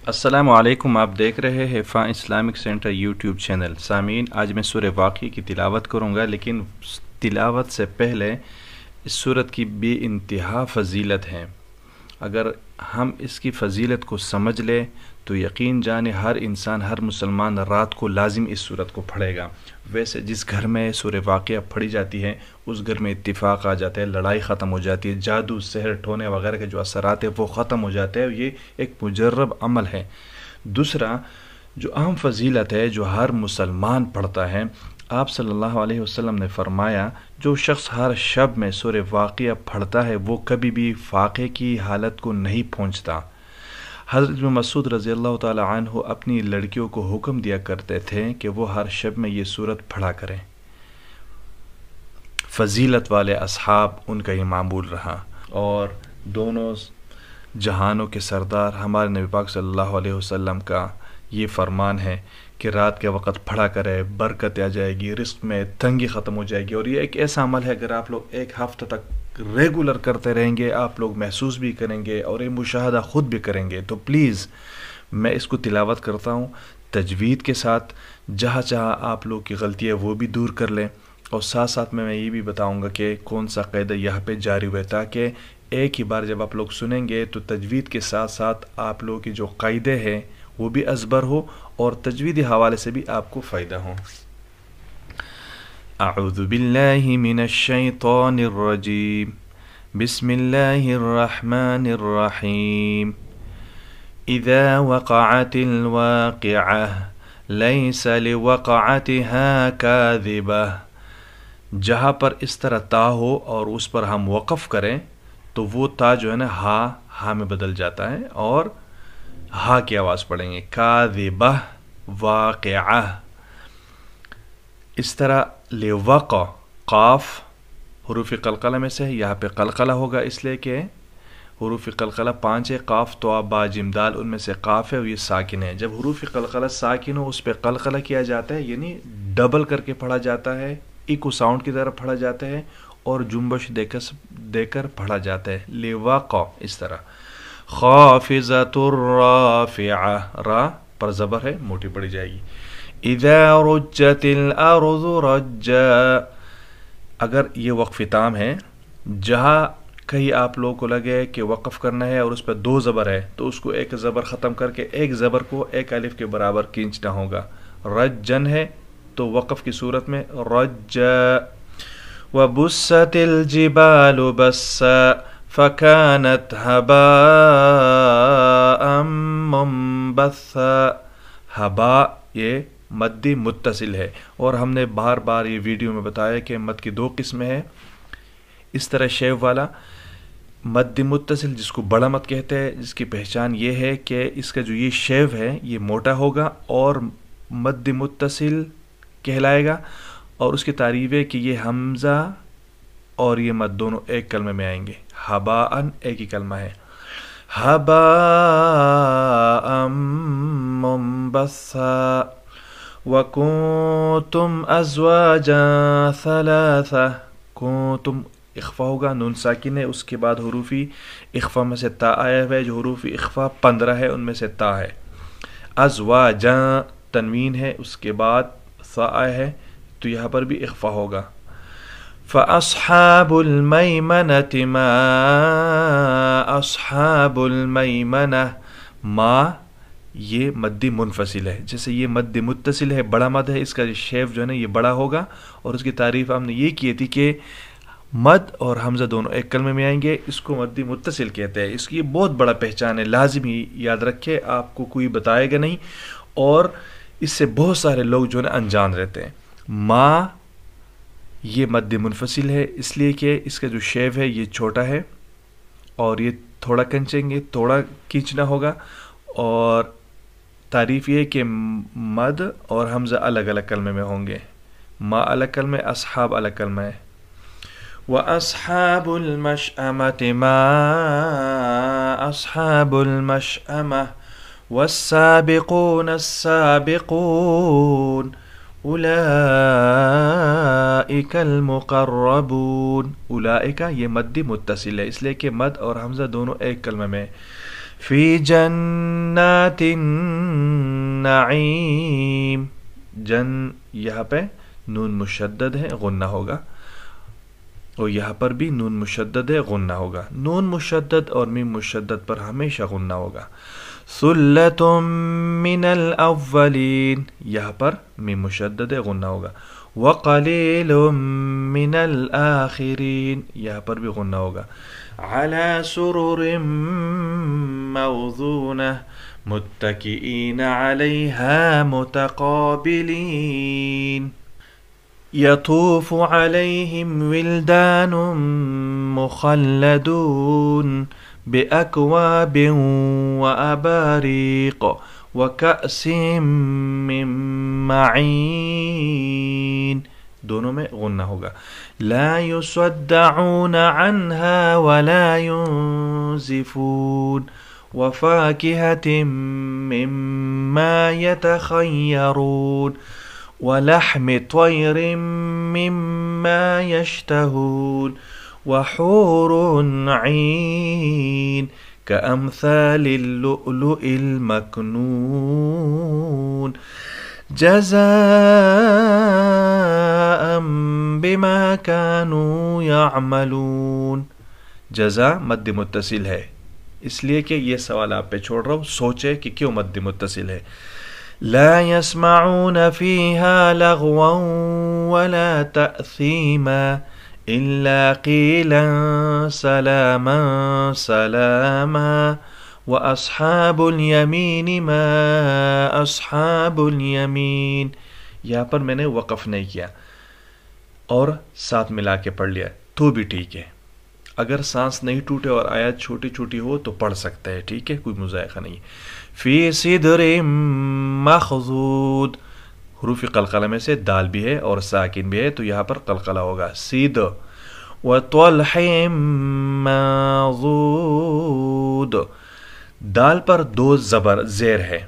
السلام علیکم، آپ دیکھ رہے ہیں فاں اسلامک سینٹر یوٹیوب چینل۔ سامعین، آج میں سورہ واقعہ کی تلاوت کروں گا، لیکن تلاوت سے پہلے اس سورت کی بے انتہا فضیلت ہے۔ اگر ہم اس کی فضیلت کو سمجھ لیں تو یقین جانے ہر انسان، ہر مسلمان رات کو لازم اس سورت کو پڑھے گا۔ ویسے جس گھر میں سورہ واقعہ پڑھی جاتی ہے اس گھر میں اتفاق آ جاتا ہے، لڑائی ختم ہو جاتی ہے، جادو سحر ٹونے وغیرہ کے جو اثرات ہیں وہ ختم ہو جاتے ہیں۔ یہ ایک مجرب عمل ہے۔ دوسرا جو اہم فضیلت ہے جو ہر مسلمان پڑھتا ہے، آپ صلی اللہ علیہ وسلم نے فرمایا جو شخص ہر شب میں سورہ واقعہ پڑھتا ہے وہ کبھی بھی فاقے کی حالت کو نہیں پہنچتا۔ حضرت ابن مسعود رضی اللہ تعالی عنہ اپنی لڑکیوں کو حکم دیا کرتے تھے کہ وہ ہر شب میں یہ سورت پڑھا کریں۔ فضیلت والے اصحاب ان کا یہ معمول رہا، اور دونوں جہانوں کے سردار ہمارے نبی پاک صلی اللہ علیہ وسلم کا یہ فرمان ہے کہ رات کے وقت پڑھا کرے، برکت آ جائے گی، رزق میں تنگی ختم ہو جائے گی۔ اور یہ ایک ایسا عمل ہے اگر آپ لوگ ایک ہفتہ تک ریگولر کرتے رہیں گے آپ لوگ محسوس بھی کریں گے اور یہ مشاہدہ خود بھی کریں گے۔ تو پلیز میں اس کو تلاوت کرتا ہوں تجوید کے ساتھ، جہاں جہاں آپ لوگ کی غلطی ہے وہ بھی دور کر لیں، اور ساتھ ساتھ میں یہ بھی بتاؤں گا کہ کون سا قاعدہ یہاں پہ جاری ہوئے، تاکہ ایک ہی بار جب آپ لوگ سنیں گے تو تجوید کے ساتھ ساتھ آپ لوگوں کی جو قاعدے ہیں وہ بھی ازبر ہو اور تجویدی حوالے سے بھی آپ کو فائدہ ہو۔ اعوذ باللہ من الشیطان الرجیم، بسم اللہ الرحمن الرحیم۔ اذا وقعت الواقعہ لیس لوقعتها کاذبہ۔ جہاں پر اس طرح تا ہو اور اس پر ہم وقف کریں تو وہ تا جو ہے نا ہا میں بدل جاتا ہے، اور ہا کی آواز پڑھیں گے، کاذبہ واقعہ۔ اس طرح لوقع، قاف حروف قلقلہ میں سے ہے، یہاں پہ قلقلہ ہوگا اس لیے کہ حروف قلقلہ 5 ہے، قاف تو با جیم دال، ان میں سے قاف ہے اور یہ ساکن ہے۔ جب حروف قلقلہ ساکن ہو اس پہ قلقلہ کیا جاتا ہے، یعنی ڈبل کر کے پڑھا جاتا ہے، ایکو ساؤنڈ کی طرح پڑھا جاتا ہے اور جنبش دے کر پڑھا جاتا ہے، لواقع اس طرح۔ خافضۃ الرافعہ، را پر زبر ہے، موٹی پڑی جائے گی۔ اذا رجت الارض رجا، اگر یہ وقف تام ہے، جہاں کہیں آپ لوگوں کو لگے کہ وقف کرنا ہے اور اس پہ 2 زبر ہے تو اس کو ایک زبر ختم کر کے ایک زبر کو ایک الف کے برابر کھینچنا ہوگا۔ رجن ہے تو وقف کی صورت میں رجا۔ وبست الجبال بسا فكانت هباء منبثا۔ ہبا یہ مد متصل ہے، اور ہم نے بار بار یہ ویڈیو میں بتایا کہ مد کی 2 قسمیں ہیں۔ اس طرح شیو والا مد متصل جس کو بڑا مد کہتے ہیں، جس کی پہچان یہ ہے کہ اس کا جو یہ شیو ہے یہ موٹا ہوگا اور مد متصل کہلائے گا، اور اس کی تعریف ہے کہ یہ حمزہ اور یہ مد دونوں ایک کلمے میں آئیں گے۔ ہباءن ایک ہی کلمہ ہے، ہباء منبثا وکنتم ازواجا ثلاثہ۔ کنتم اخفا ہوگا، نون ساکن ہے، اس کے بعد حروفی اخفا میں سے تا آیا ہوا ہے، جو حروفی اخفا 15 ہے ان میں سے تا ہے۔ ازواجا تنوین ہے، اس کے بعد ثا آیا ہے تو یہاں پر بھی اخفا ہوگا۔ فَأَصْحَابُ الْمَيْمَنَةِ مَا أَصْحَابُ الْمَيْمَنَةِ۔ ما یہ مد منفصل ہے، جیسے یہ مد متصل ہے، بڑا مد ہے، اس کا شیف جو ہے نا یہ بڑا ہوگا، اور اس کی تعریف ہم نے یہ کی تھی کہ مد اور حمزہ دونوں ایک کلمے میں آئیں گے، اس کو مد متصل کہتے ہیں۔ اس کی بہت بڑا پہچان ہے، لازم ہی یاد رکھے، آپ کو کوئی بتائے گا نہیں، اور اس سے بہت سارے لوگ جو ہے نا انجان رہتے ہیں۔ ما یہ مد منفصل ہے اس لیے کہ اس کا جو شیو ہے یہ چھوٹا ہے، اور یہ تھوڑا کھینچیں گے، تھوڑا کھینچنا ہوگا، اور تعریف یہ ہے کہ مد اور حمزہ الگ الگ کلمے میں ہوں گے، ما الگ کلمہ، اصحاب الگ کلمہ ہے۔ وَأَصْحَابُ الْمَشْأَمَةِ مَا أَصْحَابُ الْمَشْأَمَةِ وَالسَّابِقُونَ السَّابِقُونَ اولئک المقربون۔ اولئک یہ مد متصل ہے اس لیے کہ مد اور حمزہ دونوں ایک کلمہ میں۔ فی جنات النعیم، جن یہاں پہ نون مشدد ہے، غنہ ہوگا، اور یہاں پر بھی نون مشدد ہے، غنہ ہوگا. نون مشدد اور میم مشدد پر ہمیشہ غنہ ہوگا. ثلۃ من الاولین، یہاں پر میم مشدد ہے، غنہ ہوگا. وقلیل من الآخرین، یہاں پر بھی غنہ ہوگا. علی سرر موضونہ متکئین علیہا متقابلین. یطوف علیہم ولدان مخلدون بأکواب وأباریق وکأس من معین، دونوں میں غنہ ہوگا. لا یصدعون عنہا ولا ينزفون وفاکہۃ مما یتخیرون ولحم طیر مما یشتہون وحور عین كأمثال اللؤلؤ المكنون جزاء بما كانوا يعملون. جزا مد متصل ہے، اس لیے کہ یہ سوال آپ پہ چھوڑ رہا ہوں، سوچے کہ کیوں مد متصل ہے. لا يسمعون فيها لغوا ولا تأثيما إلا قيلا سلاما سلاما وأصحاب اليمين ما أصحاب اليمين. یہاں پر میں نے وقف نہیں کیا اور ساتھ ملا کے پڑھ لیا تو بھی ٹھیک ہے. اگر سانس نہیں ٹوٹے اور آیات چھوٹی چھوٹی ہو تو پڑھ سکتا ہے، ٹھیک ہے، کوئی مذائقہ نہیں. فی صدر مخضود، حروف قلقلہ میں سے دال بھی ہے اور ساکن بھی ہے تو یہاں پر قلقلہ ہوگا. سید. وطلح منضود، دال پر دو زبر زیر ہے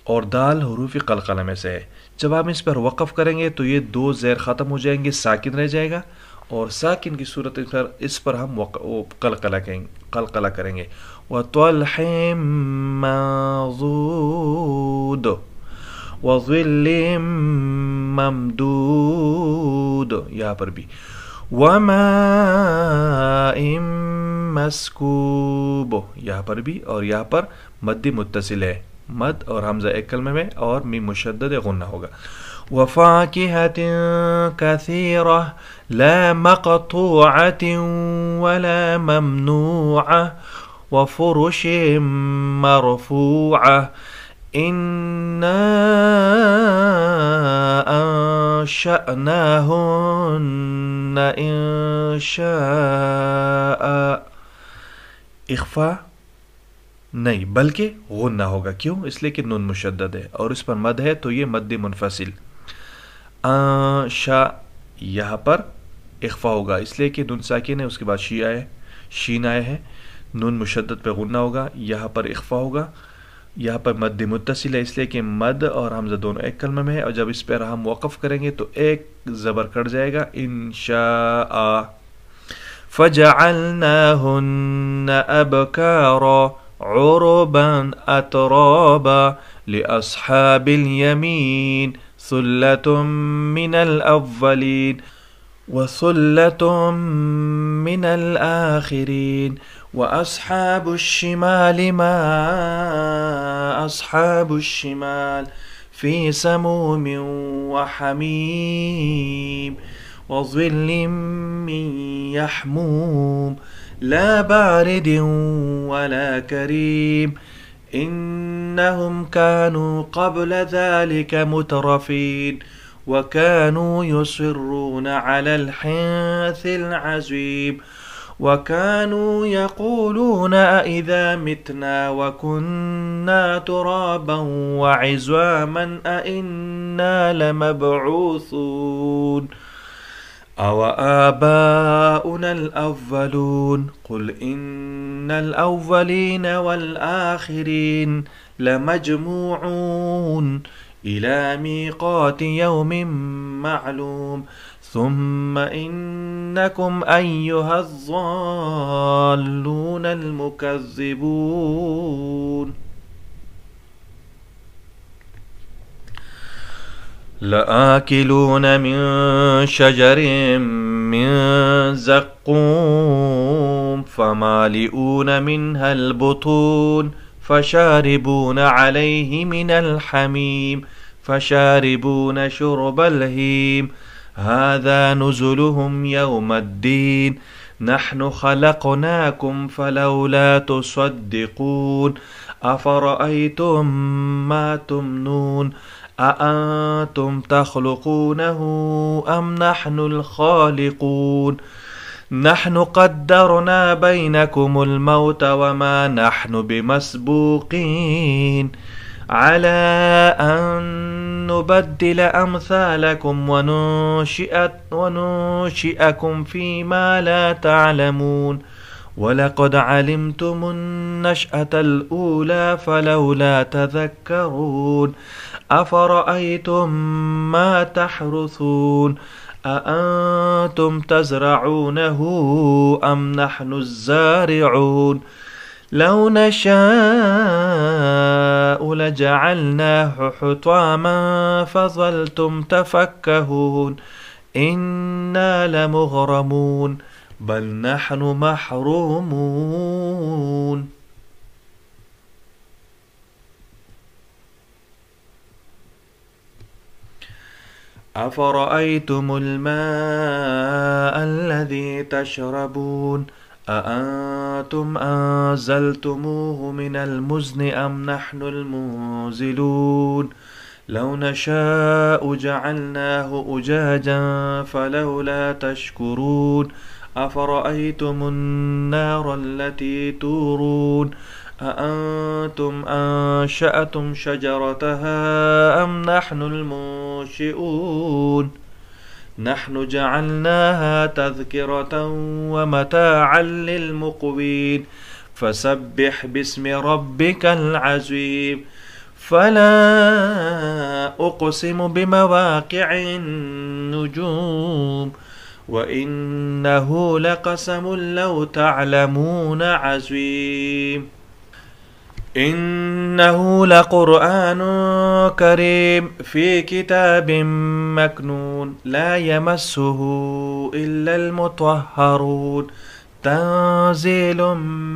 اور دال حروف قلقلہ میں سے ہے. جب آپ اس پر وقف کریں گے تو یہ دو زیر ختم ہو جائیں گے، ساکن رہ جائے گا، اور ساکن کی صورت اس پر ہم قلقلہ کریں گے. وطلح منضود وظل ممدود، یہاں پر بھی. وماء مسکوب، یہاں پر بھی، اور یہاں پر مد متصل ہے، مد اور حمزہ ایک کلمے میں، اور میم مشدد غنہ ہوگا. وفاکہۃ کثیرہ لا مقطوعۃ ولا ممنوعہ وفرش مرفوعہ انا انشأناہن انشاء. اخفا نہیں بلکہ غنہ ہوگا، کیوں؟ اس لیے کہ نون مشدد ہے اور اس پر مد ہے تو یہ مد منفصل. انشاء، یہاں پر اخفا ہوگا اس لیے کہ نون ساکن ہے، اس کے بعد شین آئے ہے، نون مشدد پہ غنہ ہوگا، یہاں پر اخفا ہوگا. یہاں پر مد متصل ہے اس لیے کہ مد اور حمزہ دونوں ایک کلمہ میں ہے، اور جب اس پر ہم وقف کریں گے تو ایک زبر کٹ جائے گا، انشاء. فجعلناہن ابکارا عربا اترابا لاصحاب الیمین ثلۃ من الاولین وثلۃ من الآخرین وأصحاب الشمال ما أصحاب الشمال في سموم وحميم وظل من يحموم لا بارد ولا كريم إنهم كانوا قبل ذلك مترفين وكانوا يصرون على الحنث العظيم وكانوا يقولون أئذا متنا وكنا ترابا وعظاما أئنا لمبعوثون أو آباؤنا الأولون قل إن الأولين والآخرين لمجموعون إلى ميقات يوم معلوم ثم إنكم أيها الضالون المكذبون لآكلون من شجر من زقوم فمالئون منها البطون فشاربون عليه من الحميم فشاربون شرب الهيم هذا نزلهم يوم الدين نحن خلقناكم فلولا تصدقون أفرأيتم ما تمنون أأنتم تخلقونه أم نحن الخالقون نحن قدرنا بينكم الموت وما نحن بمسبوقين على أن نبدل أمثالكم وننشئكم فيما لا تعلمون ولقد علمتم النشأة الأولى فلولا تذكرون أفرأيتم ما تحرثون أأنتم تزرعونه أم نحن الزارعون لو نشاء لجعلناه حطاما فظلتم تفكهون إنا لمغرمون بل نحن محرومون أفرأيتم الماء الذي تشربون أأنتم أنزلتموه من المزن أم نحن المنزلون لو نشاء جعلناه أجاجا فلولا تشكرون أفرأيتم النار التي تورون أأنتم أنشأتم شجرتها أم نحن المنشئون نحن جعلناها تذكرة ومتاعا للمقوين فسبح باسم ربك العظيم فلا أقسم بمواقع النجوم وإنه لقسم لو تعلمون عظيم إنه لقرآن كريم في كتاب مكنون لا يمسه إلا المطهرون تنزيل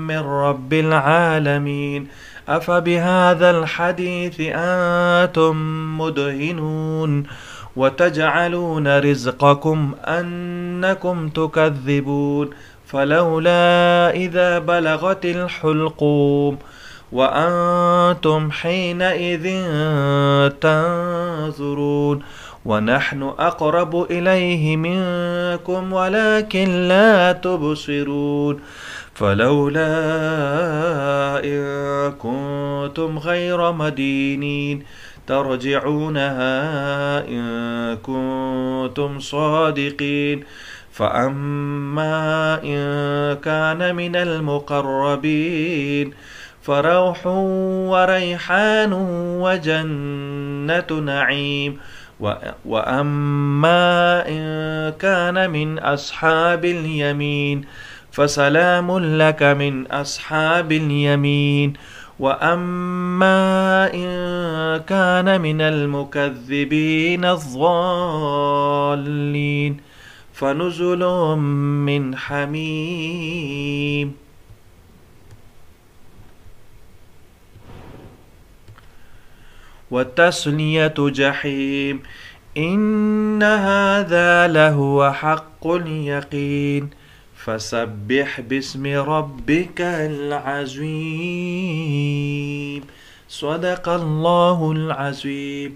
من رب العالمين أفبهذا الحديث أنتم مدهنون وتجعلون رزقكم أنكم تكذبون فلولا إذا بلغت الحلقوم وأنتم حينئذ تنظرون ونحن أقرب إليه منكم ولكن لا تبصرون فلولا إن كنتم غير مدينين ترجعونها إن كنتم صادقين فأما إن كان من المقربين فروح وريحان وجنة نعيم وأما إن كان من أصحاب اليمين فسلام لك من أصحاب اليمين وأما إن كان من المكذبين الضالين فنزل من حميم وتصلية جحيم إن هذا لهو حق اليقين فسبح باسم ربك العظيم صدق الله العظيم।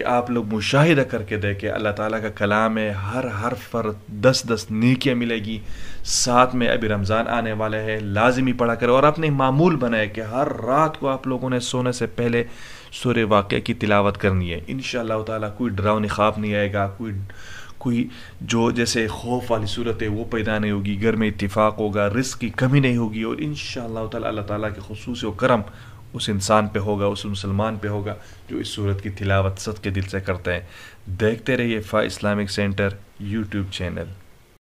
کہ آپ لوگ مشاہدہ کر کے دیکھیں، اللہ تعالیٰ کا کلام ہے، ہر حرف پر 10 نیکیاں ملے گی. ساتھ میں ابھی رمضان آنے والے ہے، لازمی پڑھا کرے اور اپنے معمول بنائے کہ ہر رات کو آپ لوگوں نے سونے سے پہلے سورہ واقعہ کی تلاوت کرنی ہے. انشاءاللہ تعالیٰ کوئی ڈراؤنی خواب نہیں آئے گا، کوئی جو جیسے خوف والی صورت ہے وہ پیدا نہیں ہوگی، گھر میں اتفاق ہوگا، رزق کی کمی نہیں ہوگی، اور انشاءاللہ تعالیٰ اللہ تعالیٰ کے خصوصی و کرم اس انسان پہ ہوگا، اس مسلمان پہ ہوگا جو اس صورت کی تلاوت صدقے دل سے کرتے ہیں. دیکھتے رہیے فا اسلامک سینٹر یوٹیوب چینل.